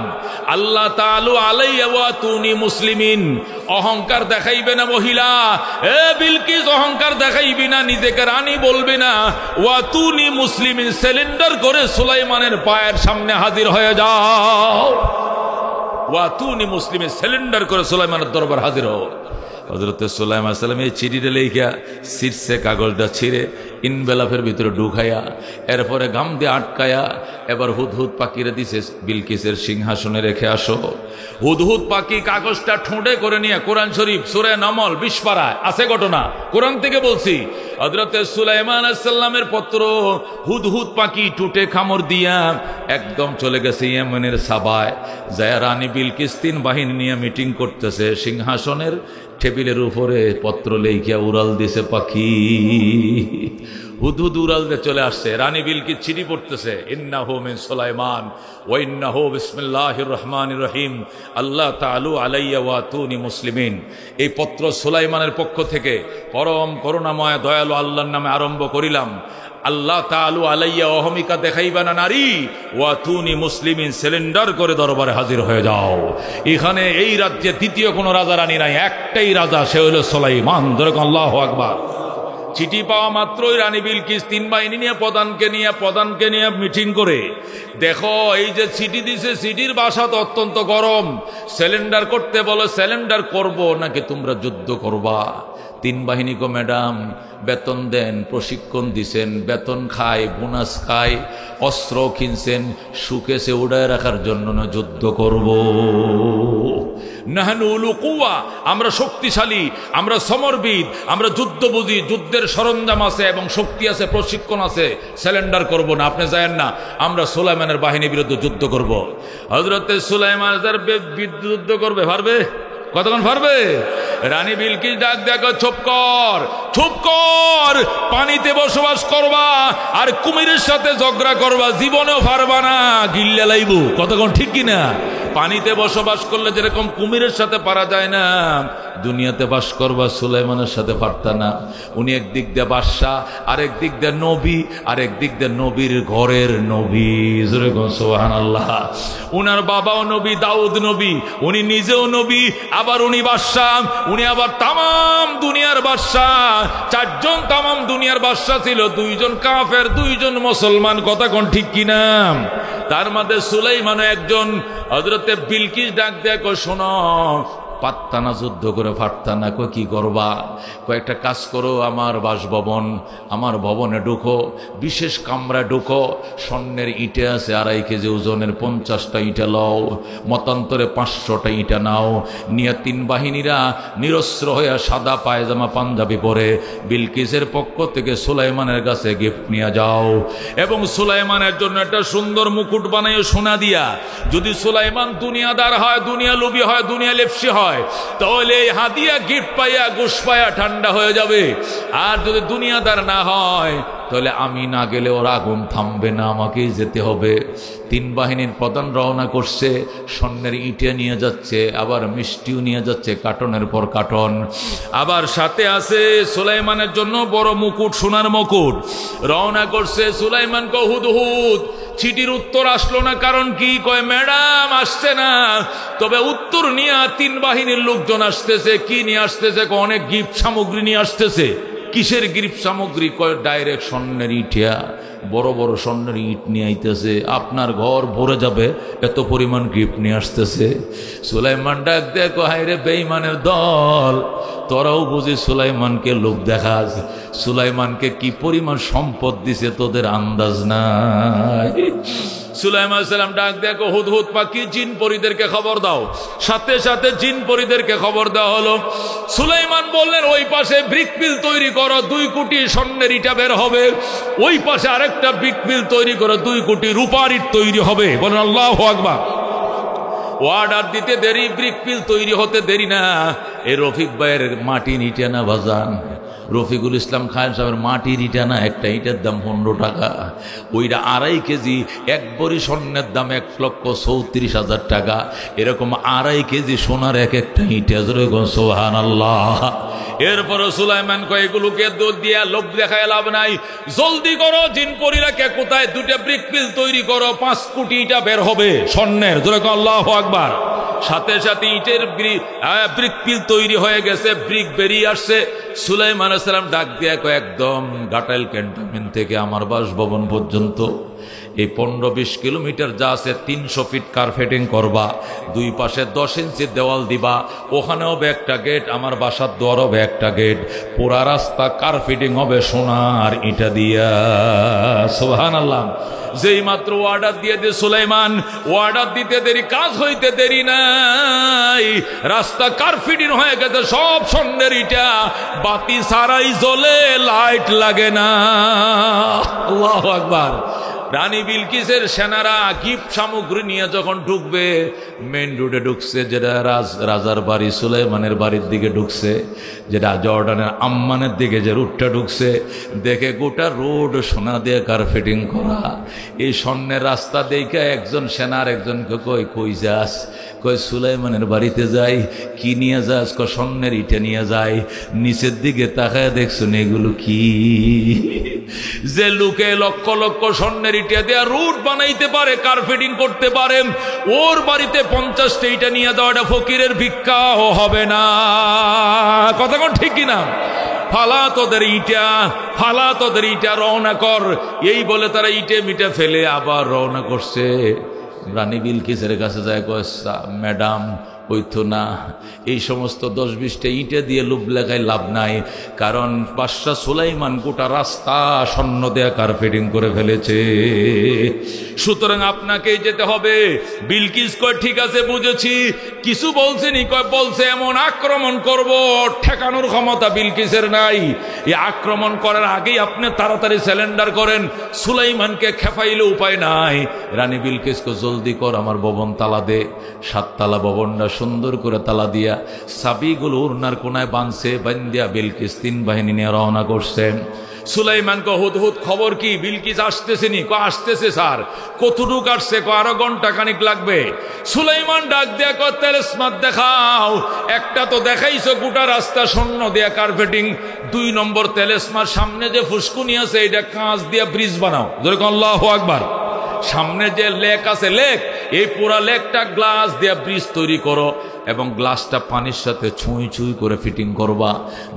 Speaker 1: আল্লাহ তাআলা আলাইয়া ওয়া তুনি মুসলিমিন, অহংকার দেখাইবে না মহিলা, এ বিলকিস অহংকার দেখাইবি না, নিজেকে রানী বলবি না, ওয়া তুনি মুসলিমিন, সিলিন্ডার করে সুলাইমানের পায়ের সামনে হাজির হয়ে যাও। ওয়া তুনি মুসলিমিন, সিলিন্ডার করে সুলাইমানের দরবার হাজির হও। হযরত সুলাইমান আলাইহিস সালাম এই চিঠিটা লেখা শীর্ষে কাগজটা ছিঁড়ে ইনভেলপের ভিতরে ঢুকাইয়া এরপরে গাম দিয়ে আটকায়া এবার হুদহুদ পাখিরে দিছে, বিলকিসের সিংহাসনে রেখে আসো। হুদহুদ পাখি কাগজটা ঠোঁটে করে নিয়ে কোরআন শরীফ সূরা নামল 20 পারায় আছে ঘটনা, কোরআন থেকে বলছি। হযরত সুলাইমান আলাইহিস সালামের পত্র হুদহুদ পাখি টুটে কামড় দিয়া একদম চলে গেছে ইয়েমেনের সাবায়, যায় রানী বিলকিস 3 বাহিনী নিয়ে মিটিং করতেছে, সিংহাসনের টেবিলের উপরে পত্র লেখিয়া উড়াল দিছে পাখি, হুদহুদ উড়াল দিয়ে চলে আসছে। রানী বিলকিস চিঠি পড়তেছে, ইন্নাহু মিন সুলাইমান ওয়া ইন্নাহু বিসমিল্লাহির রহমানির রহিম আল্লাহ তাআলা আলাইয়া ওয়া তুনি মুসলিমিন। এই পত্র সুলাইমানের পক্ষ থেকে, পরম করুণাময় দয়ালু আল্লাহর নামে আরম্ভ করিলাম। আল্লাহ তাআলা আলাইয়া, অহমিকা দেখাইবা না নারী, ওয়া তুনি মুসলিমিন, সিলিন্ডার করে দরবারে হাজির হয়ে যাও। এখানে এই রাজ্যে দ্বিতীয় কোনো রাজা রানী নাই, একটাই রাজা, সে হলো সুলাইমান। ধরে আল্লাহু আকবার। চিঠি পাওয়া মাত্রই রানী বিলকিস 3 বাহিনী নিয়ে প্রধানকে নিয়ে মিটিং করে, দেখো এই যে চিঠি দিছে, চিঠির ভাষা তো অত্যন্ত গরম, সিলিন্ডার করতে বলো, সিলিন্ডার করব নাকি তোমরা যুদ্ধ করবা? 3 বাহিনীকে ম্যাডাম বেতন দেন, প্রশিক্ষণ দিছেন, বেতন খায়, বোনাস খায়, অস্ত্র কিনছেন, সুকেসে উড়ায় রাখার জন্য না যুদ্ধ করব। নাহনু উলু কুওয়া, আমরা শক্তিশালী, আমরা সমরবিদ, আমরা যুদ্ধ বুঝি, যুদ্ধের সরঞ্জাম আছে এবং শক্তি আছে, প্রশিক্ষণ আছে, সিলিন্ডার করব না, আপনি যায়েন না, আমরা সুলাইমানের বাহিনীর বিরুদ্ধে যুদ্ধ করব। হযরত সুলাইমান যুদ্ধ করবে, পারবে? কতক্ষণ পারবে? রানী বিলকিস ডাক দেখো, চুপ কর, পানিতে বসবাস করবা আর কুমিরের সাথে ঝগড়া করবা, জীবনেও পারবা না, গিল্লা লাইব। কতক্ষণ ঠিক কিনা? পানিতে বসবাস করলে যেরকম কুমিরের সাথে পারা যায় না, দুনিয়াতে বাস করবা সুলাইমানের সাথে পারতা না। উনি একদিক দিয়ে বাদশা, আরেক দিক দিয়ে নবী, আরেক দিক দিয়ে নবীর ঘরের নবী। সুবহানাল্লাহ। উনার বাবাও নবী, দাউদ নবী, উনি নিজেও নবী, আবার উনি বাদশা, উনি আবার তামাম দুনিয়ার বাদশা। 4 জন তামাম দুনিয়ার বাদশা ছিল, 2 জন কাফের, 2 জন মুসলমান। কথা কোন ঠিক কিনা? তার মধ্যে সুলাইমানও একজন। হযরতে বিলকিস ডাক দেয়, শোনো, পারতা না, যুদ্ধ করে পারতা না, কি করবা? কয়েকটা কাজ করো, আমার বাসভবন, আমার ভবনে ঢুকো, বিশেষ কামরা ঢুকো, স্বর্ণের ইটে আছে 2.5 কেজি ওজনের, 50টা ইটা লও, মতান্তরে 500টা ইটা নাও, নিয়ে 3 বাহিনীরা নিরস্ত্র হয়ে সাদা পায়জামা পাঞ্জাবি পরে বিলকিসের পক্ষ থেকে সুলাইমানের কাছে গিফট নিয়ে যাও, এবং সুলাইমানের জন্য একটা সুন্দর মুকুট বানাইও সোনা দিয়া। যদি সুলাইমান দুনিয়াদার হয়, দুনিয়া লোভী হয়, দুনিয়া লেপসি হয়, তাহলে এই হাদিয়া গিফট পাইয়া গোশ পাইয়া ঠান্ডা হয়ে যাবে। আর যদি দুনিয়াদার না হয়, তাহলে আমি না গেলে ওর আগুন থামবে না, আমাকেই যেতে হবে। 3 বাহিনীর প্রধান রওনা করছে, স্বর্ণের ইটে নিয়ে যাচ্ছে, আবার মিষ্টিও নিয়ে যাচ্ছে, কার্টনের পর কার্টন। আবার সাথে আছে সুলাইমানের জন্য বড় মুকুট, সোনার মুকুট। রওনা করছে। সুলাইমান কো হুদহুদ, চিঠির উত্তর আসলো না, কারণ কি? কয় ম্যাডাম আসছে না, তবে উত্তর নিয়ে 3 বাহিনীর লোকজন আসতেছে। কি নিয়ে আসতেছে? অনেক গিফট সামগ্রী নিয়ে আসতেছে। কিসের গিফট সামগ্রী? কয় ডাইরেক্ট স্বর্ণের ইটিয়া, বড় বড় স্বর্ণের ইট নিয়ে আইতেছে, আপনার ঘর ভরে যাবে, এত পরিমাণ গিফট নিয়ে আসতেছে। সুলাইমান ডাক দেখো, হায়রে বেঈমানের দল, তোরাও বুঝি সুলাইমানকে লোক দেখাস। সুলাইমানকে কি পরিমাণ সম্পদ দিছে তোদের আন্দাজ নাই। সুলাইমান আলাইহিস সালাম ডাক দেখো, হুদহুদ পাখি, জিন পরীদেরকে খবর দাও। সাথে সাথে জিন পরীদেরকে খবর দেওয়া হলো। সুলাইমান বললেন, ওই পাশে ব্রিকপিল তৈরি করো, 2 কোটি স্বর্ণের ইটা বের হবে। ওই পাশে আরেকটা ব্রিকপিল তৈরি করো, 2 কোটি রূপার ইট তৈরি হবে। বলেন আল্লাহু আকবার। অর্ডার দিতে দেরি, ব্রিকপিল তৈরি হতে দেরি না। এই রফিক ভাইয়ের মাটি নিটে না বাজান, রফিকুল ইসলাম খান সাহেবের মাটির ইটা না, একটা ইটার দাম 15 টাকা, ওইটা 2.5 কেজি, এক ভরি স্বর্ণের দাম 1,34,000 টাকা। এরকম 2.5 কেজি সোনার এক একটা ইটা, সুবহানাল্লাহ। এরপরে সুলাইমান কয় এগুলোকে দোল দিয়া লোভ দেখায় লাভ নাই, জলদি করো জিনপরিরাকে কোথায় 2টা ব্রিক পিল তৈরি করো, 5 কোটি ইটা বের হবে স্বর্ণের, জোরে কও আল্লাহু আকবার। সাথে সাথে ইটের ব্রিক পিল তৈরি হয়ে গেছে, ব্রিক বেরিয়ে আসছে। সুলাইমান আলাইহিস সালাম ডাক দিয়া কয় একদম ঘাটাইল ক্যান্টনমেন্ট থেকে আমার বাসভবন পর্যন্ত এই 15-20 কিলোমিটার যা আছে 300 ফিট কার্পেটিং করবা, 2 পাশে 10 ইঞ্চি দেওয়াল দিবা, ওখানেও হবে একটা গেট, আমার বাসার দুয়ারও হবে একটা গেট, পুরা রাস্তা কার্পেটিং হবে সোনার ইটা দিয়া, সুবহানাল্লাহ। যেই মাত্র অর্ডার দিয়ে সুলাইমান, অর্ডার দিতে দেরি, কাজ হইতে দেরি নাই, রাস্তা কার্পেটিং হয়ে গেছে, সব স্বর্ণের ইটা, বাতি সারাই জ্বলে, লাইট লাগে না, আল্লাহু আকবার। রানী বিলকিসের সেনারা গিফট সামগ্রী নিয়ে যখন ঢুকবে, মেন রোডে ঢুকছে, যেটা রাজার বাড়ি সুলাইমানের বাড়ির দিকে ঢুকছে, যেটা জর্ডানের আম্মানের দিকে যে রুটটা ঢুকছে, দেখে গোটা রোড সোনা দিয়ে কার্পেটিং করা। এই স্বর্ণের রাস্তা দেখে একজন সেনার একজনকে কই যাস? কয় সুলাইমানের বাড়িতে যাই। কি নিয়ে যাস? কয় স্বর্ণের ইটা নিয়ে যাই। নিচের দিকে তাকায় দেখছেন এগুলো কি? যে লোকে লক্ষ লক্ষ স্বর্ণের ইটা দেয়া রুট বানাইতে পারে, কার্পেটিং করতে পারে, ওর বাড়িতে 50টা ইটা নিয়ে যাওয়া এটা ফকিরের ভিক্ষাও হবে না। কথা কোন ঠিক কিনা? ফালা তোদের ইটা, ফালা তোদের ইটা, রওনা কর। এই বলে তারা ইটে মিটে ফেলে আবার রওনা করছে। রানী বিলকিসের কাছে যায়, কয় ম্যাডাম ওই তো না, এই সমস্ত 10-20টা ইটে দিয়ে লোভ লেখায় লাভ নাই, কারণ বাদশা সুলাইমান গোটা রাস্তা স্বর্ণ দেয়া কার্পেটিং করে ফেলেছে, সুতরাং আপনাকেই যেতে হবে। বিলকিস কয় ঠিক আছে বুঝেছি। কিছু বলছেনি? কয় বলছে এমন আক্রমণ করব, ঠেকানোর ক্ষমতা বিলকিসের নাই। এই আক্রমণ করার আগেই আপনি তাড়াতাড়ি স্যালেন্ডার করেন, সুলাইমানকে খেপাইলে উপায় নাই। রানী বিলকিসকে জলদি কর, আমার ভবন তালা দে। 7 তালা ভবনটা সুন্দর করে তালা দিয়া সাবিগুলো উড়নার কোনায় বাঁধছে, বান্দিয়া বিলকিস 3 বাহিনী নিয়ে রওনা করছেন। সুলাইমানকে হুদহুদ খবর কি? বিলকিস আসতেছেনি? আসতেছে স্যার। কতটুক আসছে? আরো ঘন্টা খানিক লাগবে। সুলাইমান ডাক দিয়া কয় তেলেসমাত দেখাও। একটা তো দেখাইছো গোটা রাস্তা স্বর্ণ দিয়া কার্পেটিং, 2 নম্বর তেলেসমার সামনে যে ফুসকুনি আছে এটা কাঁচ দিয়া ব্রিজ বানাও, যেরকম আল্লাহু আকবার। সামনে যে লেক আছে, লেক, এই পুরা লেকটা গ্লাস দিয়া ব্রিজ তৈরি করো, এবং গ্লাসটা পানির সাথে ছুঁই ছুঁই করে ফিটিং করবা,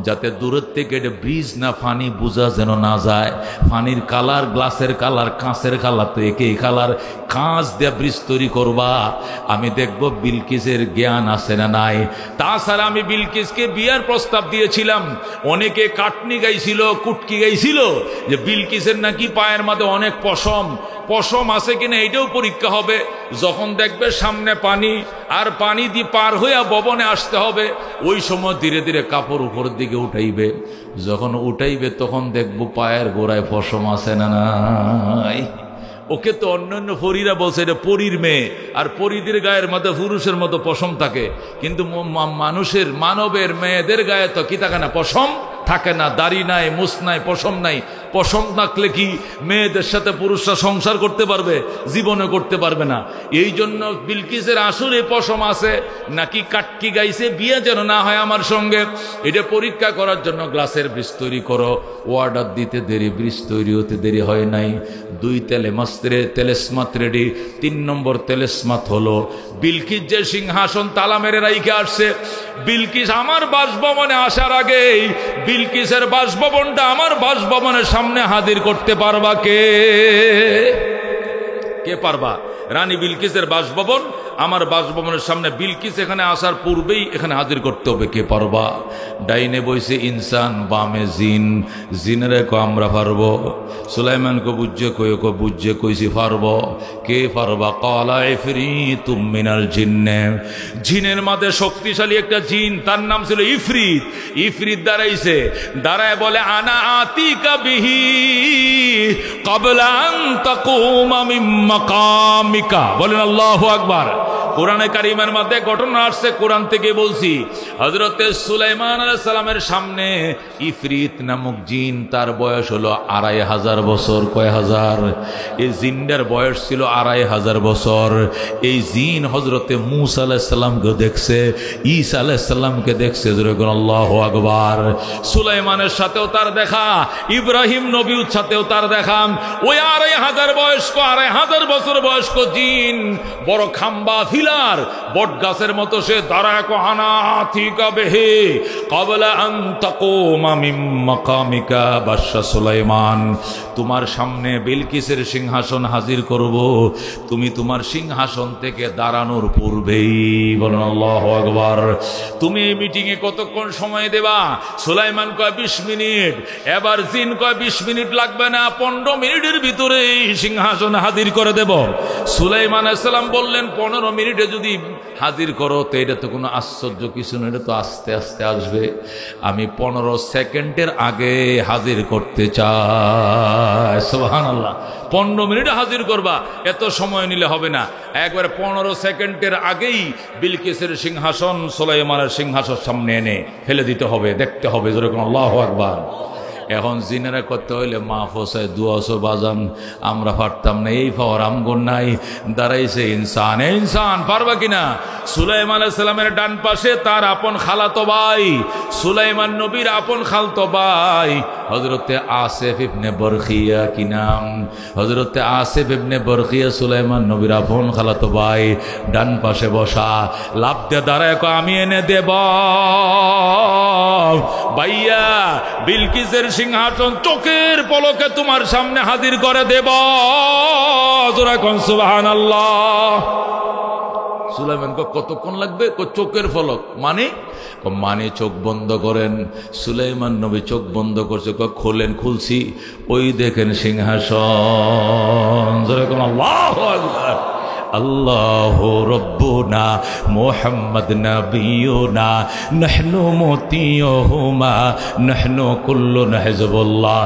Speaker 1: যাতে দূরের থেকে এটা ব্রিজ না পানি বোঝা যেন না যায়। পানির কালার, গ্লাসের কালার, কাঁচের কালার তো একই কালার, কাঁচ দিয়ে ব্রিজ তৈরি করবা। আমি দেখব বিলকিসের জ্ঞান আছে না নাই। তাছাড়া আমি বিলকিসকে বিয়ার প্রস্তাব দিয়েছিলাম, অনেকে কাটনি গাইছিল, কুটকি গাইছিল, যে বিলকিসের নাকি পায়ের মধ্যে অনেক পশম, পশম আছে কিনা এটাও পরীক্ষা হবে। যখন দেখবে সামনে পানি, আর পানি দিয়ে পার হইয়া ভবনে আসতে হবে, ওই সময় ধীরে ধীরে কাপড় উপরের দিকে উঠাইবে। যখন উঠাইবে তখন দেখবো পায়ের গোড়ায় পশম আছে না নাই। ওকে তো অন্যান্য পরীরা বলছে এটা পরীর মেয়ে, আর পরীদের গায়ের মধ্যে পুরুষের মতো পশম থাকে, কিন্তু মানুষের, মানবের মেয়েদের গায়ে তো কি থাকে না? পশম থাকে না। দাড়ি নাই, মুছ নাই, পশম নাই। পশম থাকলে কি মেয়েদের সাথে পুরুষরা সংসার করতে পারবে? জীবনে করতে পারবে না। এই জন্য বিলকিসের আসলে পশম আছে নাকি কাটকি গাইছে, বিয়ে যেন না হয় আমার সঙ্গে, এটা পরীক্ষা করার জন্য গ্লাসের ব্রিজ তৈরি করো। অর্ডার দিতে দেরি, ব্রিজ তৈরি হতে দেরি হয় নাই। 2 তেলেসমাত রেডি। 3 নম্বর তেলেসমাত হলো। বিলকিস যে সিংহাসন তালা মেরে রাইখে আসছে, বিলকিস আমার বাসভবনে আসার আগেই বিলকিসের বাসভবনটা আমার বাসভবনের সামনে হাজির করতে পারবা কে? কে পারবা? রানী বিলকিসের বাসভবন আমার বাসভবনের সামনে, বিলকিস এখানে আসার পূর্বেই এখানে হাজির করতে হবে। কে পারবা? ডাইনে বইছে ইনসান, বামে জিন। জিনেরে কো আমরা পারবো। সুলাইমানকে বুঝে বুঝে কইছি পারবো। কে পারবা? ক্বালা ইফরিতুম মিনাল জিন্নে। জিনের মধ্যে শক্তিশালী একটা জিন, তার নাম ছিল ইফরিত। ইফরিত দাঁড়াইছে, দাঁড়ায় বলে আনা আতিকা বিহি ক্বাবলা আন তাকুমা মিন মাকামিকা। বলেন আল্লাহু আকবার। কোরআনে কারিমের মধ্যে ঘটনা আসছে, কোরআন থেকে বলছি। হযরতে সুলাইমান আলাইহিস সালামের সামনে ইফরিত নামক জিন, তার বয়স হলো 2500 বছর। কয় হাজার? এই জিনটার বয়স ছিল 2500 বছর। এই জিন হযরতে মূসা আলাইহিস সালামকে দেখছে, ঈসা আলাইহিস সালামকে দেখছে। যেরকম আল্লাহু আকবার। সুলাইমানের সাথেও তার দেখা, ইব্রাহিম নবীর সাথেও তার দেখা। ওই 2500 বছর বয়স্ক জিন, বড় খাম্বা ফিলার বট গাছের মতো সে দাঁড়ায়। আনাতিকা বেহে ক্বাবলা আন তাকুমা মিন মাকামিকা বাদশা সুলাইমান, তোমার সামনে বিলকিসের সিংহাসন হাজির করব, তুমি তোমার সিংহাসন থেকে দাঁড়ানোর পূর্বেই। বলেন আল্লাহু আকবার। তুমি এই মিটিংয়ে কতক্ষণ সময় দেবা? সুলাইমান কয় 20 মিনিট। এবার জিন কয় 20 মিনিট লাগবে না, 15 মিনিটের ভিতরেই সিংহাসন হাজির করে দেব। সুলাইমান আলাইহিস সালাম বললেন 15 মিনিটে যদি হাজির করো তো এটা তো কোনো আশ্চর্য কিছু না, এটা তো আস্তে আস্তে আসবে। আমি 15 সেকেন্ডের আগে হাজির করতে চাই। সুবহানাল্লাহ। 15 মিনিটে হাজির করবা, এত সময় নিলে হবে না। একবারে 15 সেকেন্ডের আগেই বিলকিসের সিংহাসন সুলাইমানের সিংহাসন সামনে এনে ফেলে দিতে হবে, দেখতে হবে। যেরকম আল্লাহু আকবার। এখন জিনেরা করতে হইলে মাহফুসায় দুয়াশো বাজান, আমরা পারতাম না, এই পাওয়ার আমগুন নাই। দাঁড়াইছে ইনসান। ইনসান পারবা কিনা? সুলাইমান আলাইহিস সালামের ডান পাশে তার আপন খালাতো ভাই, সুলাইমান নবীর আপন খালতো ভাই হযরতে আসিফ ইবনে বরখিয়া। কি নাম? হযরতে আসিফ ইবনে বরখিয়া সুলাইমান নবীর আপন খালাতো ভাই, ডান পাশে বসা। লাফ দিয়ে দাঁড়ায় কয় আমি এনে দেব ভাইয়া, বিলকিসের সিংহাসন চোখের পলকে তোমার সামনে হাজির করে দেব। জোরে কোন সুবহানাল্লাহ। সুলাইমান কতক্ষণ লাগবে? চোখের ফলক মানে? মানে চোখ বন্ধ করেন। সুলাইমান নবী চোখ বন্ধ করছে, খোলেন। খুলছি, ওই দেখেন সিংহাসন। জোরে কোন আল্লাহু আকবার। আল্লাহু রব্বুনা মুহাম্মদ নবিয়ুনা নাহনু মুতিয়ুহুমা নাহনু কুল্লুনা হিজবুল্লাহ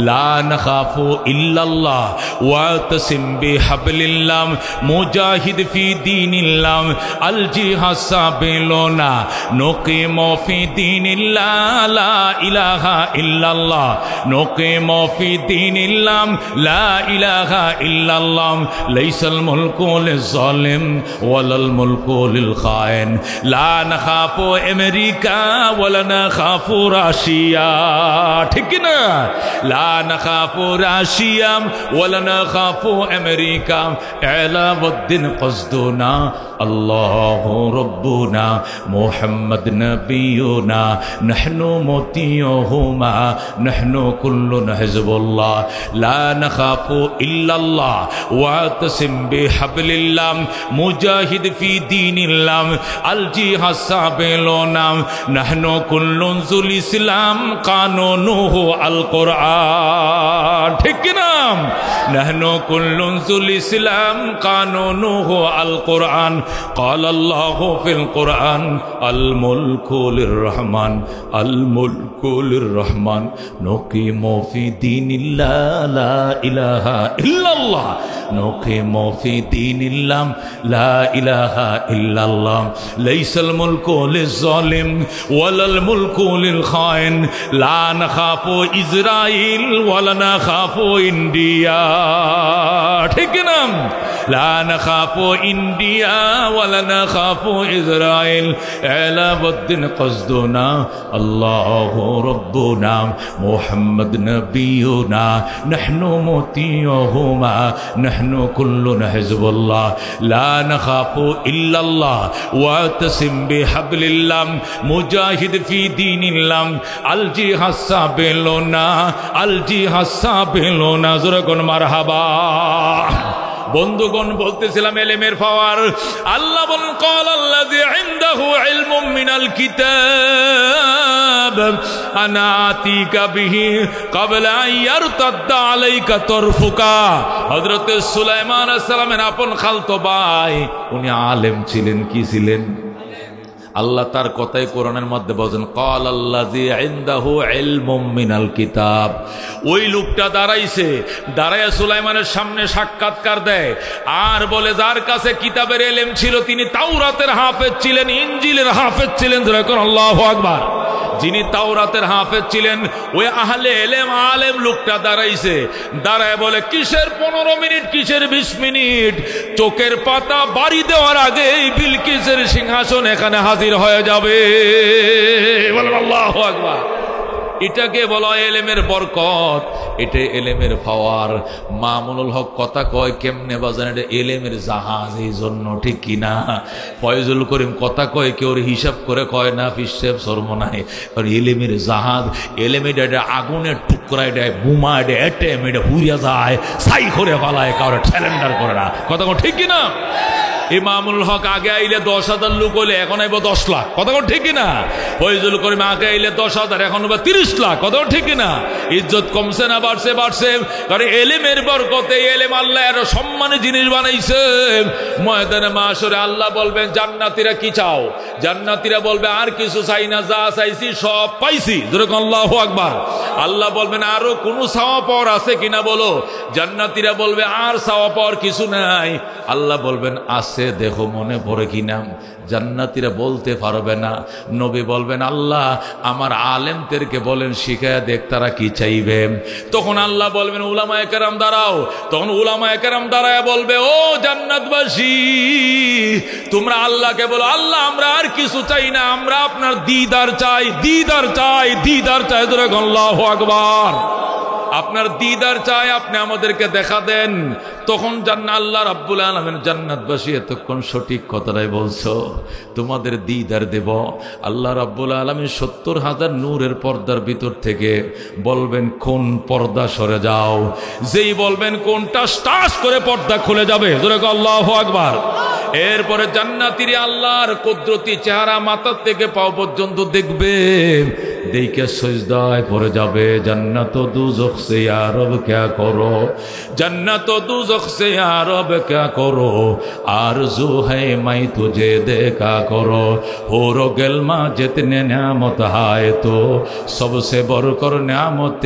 Speaker 1: লা নাখাফু ইল্লাল্লাহ ওয়াতাসিম বিহাবলিল্লাহ মুজাহিদ ফি দীনিল্লাহ আল জিহাদ সাবিলুনা নুকিমু ফি দীনিল্লাহ লা ইলাহা ইল্লাল্লাহ নুকিমু ফি দীনিল্লাহ লা ইলাহা ইল্লাল্লাহ লাইসাল মুলকু الظالم ولا الملك للخائن لا نخاف امريكا ولا نخاف রাশিয়া। ঠিক না? لا نخاف রাশিয়া ولا نخاف امريكا اعلى الدين قصدنا الله ربنا محمد نبينا نحن مطيعهما نحن كلنا حزب الله لا نخاف الا الله واعتصم بحبل মুজাহিদ ফি দীনিল্লাহ আল জিহাদ সাবিলুনা নাহনু কুল্লুন যুল ইসলাম কানুনুহু আল কোরআন। ঠিক না? নাহনু কুল্লুন যুল ইসলাম কানুনুহু আল কোরআন। قال الله في القرآن الملك للرحمن الملك للرحمن نقيم في دين الله لا إله إلا الله نقيم في دين الله لا إله إلا الله ليس الملك للظالم ولا الملك للخائن لا نخاف إسرائيل ولا نخاف إنديا। ঠিক না? لا نخاف إنديا ولا نخاف إسرائيل على الدين قصدنا الله ربنا محمد نبينا نحن مطيعهما نحن كلنا حزب الله لا نخاف إلا الله واعتصم بحبل الله مجاهد في دين الله الجهاد سابلنا الجهاد سابلنا زرقون مرحبا। বন্ধুগণ বলতেছিলাম ইলমের পাওয়ার। আল্লাহ বলেন قال الذي عنده علم من الكتاب انا اتيك به قبل ان يرتد عليك طرفك। হযরত সুলাইমান আলাইহিস সালামের আপন খালতো ভাই, উনি আলেম ছিলেন। কি ছিলেন? আল্লাহ তার কথাই কোরআনের মধ্যে বলেন, ক্বাল আল্লাযী ইনদাহু ইলমুম মিনাল কিতাব। ওই লোকটা দাঁড়াইয়া সুলাইমানের সামনে সাক্ষাৎকার দেয় আর বলে, যার কাছে কিতাবের ইলম ছিল তিনি তাওরাতের হাফেজ ছিলেন, ইনজিলের হাফেজ ছিলেন। যেরকম আল্লাহু আকবার। যিনি তাওরাতের হাফেজ ছিলেন ওই আহলে ইলম আলেম লোকটা দাঁড়ায় বলে, কিসের 15 মিনিট, কিসের 20 মিনিট, চোখের পাতা বাড়ি দেওয়ার আগেই বিলকিসের সিংহাসন এখানে হাজির হয়ে যাবে। বলেন আল্লাহু আকবার। এটাকে বলা এলেমের বরকত, এটা এলেমের পাওয়ার। মামুনুল হক কথা কয় কেমনে বাজান, এটা এলেমের জাহাজ, এই জন্য, ঠিক কিনা? ফয়জুল করিম কথা কয় কেউ হিসাব করে কয় না, হিসাব শর্ম নাই, কারণ এলেমের জাহাজ। এলেমে এটা আগুনের টুকরা, এটা বোমা, এটা অ্যাটেম, এটা হুড়িয়া যায়, ছাই করে ফেলায়, কারো স্যালেন্ডার করে না। কথা কয় ঠিক কিনা? ইমামুল হক আগে আইলে 10,000 লোক হইলে এখন আইব 10 লাখ। কথা ঠিক কিনা? ফয়জুল করিম আগে আইলে 10,000, এখন 30 লাখ। কথা ঠিক কিনা? ইজ্জত কমছে না বাড়ছে? বাড়ছে। কারণ এলেমের বরকতে এলেম আল্লাহ এর সম্মানের জিনিস বানাইছে। ময়দানে মাশরে আল্লাহ বলবেন, জান্নাতীরা কি চাও? জান্নাতীরা বলবে, আর কিছু চাই না, যা চাইছি সব পাইছি। যেরকম আল্লাহু আকবার। আল্লাহ বলবেন, আরো কোনো চাওয়া পাওয়ার আছে কিনা বলো। জান্নাতীরা বলবে, আর চাওয়া পাওয়ার কিছু নাই। আল্লাহ বলবেন, আছে, দেখো মনে পড়ে কিনা। জান্নাতীরা বলতে পারবে না। নবী বলবেন, আল্লাহ আমার আলেমদেরকে বলেন, শিখায়া দেখ তারা কি চাইবে। তখন আল্লাহ বলবেন, উলামায়ে কেরাম দাঁড়াও। তখন উলামায়ে কেরাম দাঁড়ায় বলবে, ও জান্নাতবাসী, তোমরা আল্লাহকে বলো, আল্লাহ আমরা আর কিছু চাই না, আমরা আপনার দিদার চাই, দিদার চাই, দিদার চাই। আল্লাহু আকবার। আপনার দিদার চাই, আপনি আমাদেরকে দেখা দেন। তখন আল্লাহ রাব্বুল আলামিন, জান্নাতবাসী এতক্ষণ সঠিক কথাটাই বলছো, তোমাদের দিদার দেব। আল্লাহ রাব্বুল আলামিন 70,000 নূরের পর্দার ভিতর থেকে বলবেন, কোন পর্দা সরে যাও। যেই বলবেন কোনটা, টাস করে পর্দা খুলে যাবে। আল্লাহু আকবার। এরপরে জান্নাতীরা আল্লাহর কুদরতি চেহারা মাথা থেকে পাও পর্যন্ত দেখবে, দেখে সিজদায় পড়ে যাবে। জান্নাত ও দুজখ से या रब क्या करो, जन्नत ও দুজখ से या रब क्या करो, आरज़ू है मैं तुझे देखा करो। होरो गिल्मा जितने नियामत है तो सबसे बढ़कर नियामत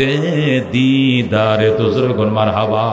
Speaker 1: दीदार तुझको मरहबा।